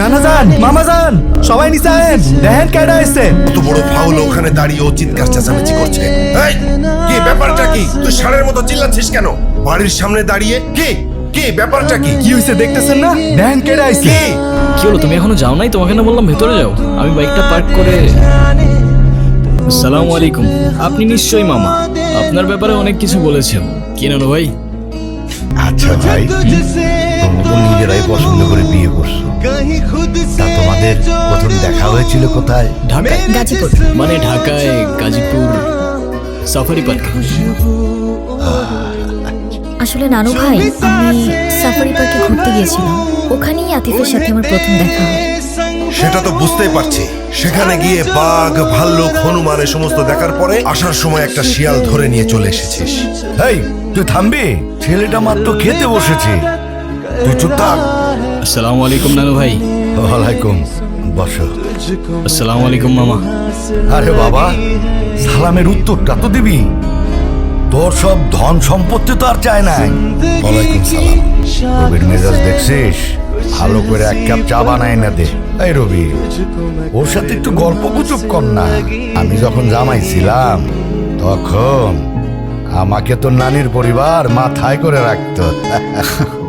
নানা যান, মামা যান, সবাই নিচে আয়েন, দেখেন কেডা এসে। কত বড় ফাউল, ওখানে দাঁড়িয়ে ও চিৎকার চেঁচামেচি করছে। এই, কি ব্যাপারটা কি? তুই ষাঁড়ের মতো চিল্লাচ্ছিস কেন বাড়ির সামনে দাঁড়িয়ে? কি কি ব্যাপারটা কি? কি হইছে দেখতেছেন না? দেখেন কেডা এসে। কি হলো, তুমি এখনো যাও নাই? তোমাকে না বললাম ভেতরে যাও। আমি বাইকটা পার্ক করে। আসসালামু আলাইকুম। আপনি নিশ্চয়ই মামা, আপনার ব্যাপারে অনেক কিছু বলেছেন। কি নানু ভাই? আচ্ছা ভাই, তোমরা তো নিজেরাই পছন্দ করে বিয়ে করছো, তা তোমাদের প্রথম দেখা হয়েছিল কোথায়? ঢাকায়। গাজীপুর। মানে ঢাকায় গাজীপুর সাফারি পার্কে। আসলে নানু ভাই, আমি সাফারি পার্কে ঘুরতে গিয়েছিলাম, ওখানেই আতিফের সাথে আমার প্রথম দেখা হয়। সেটা তো বুঝতেই পারছি। সেখানে গিয়ে বাঘ, ভাল্লুক, হনুমান এ সমস্ত দেখার পরে আসার সময় একটা শিয়াল ধরে নিয়ে চলে এসেছিস। এই, তুই থামবি? ছেলেটা মাত্র খেতে বসেছে, তুই চুপ থাক। আসসালামু আলাইকুম নানু ভাই। ওয়ালাইকুম, বসো। আসসালামু আলাইকুম মামা। আরে বাবা, সালামের উত্তরটা তো দিবি। তোর সব ধন সম্পত্তি তো আর চায় নাই। ওয়ালাইকুম সালাম। রবির মেজাজ দেখছিস? ভালো করে এক কাপ চা বানাই না দে। এই রবি, ওর সাথে একটু গল্প গুজব কর না। আমি যখন জামাই ছিলাম তখন আমাকে তো নানির পরিবার মাথায় করে রাখতো।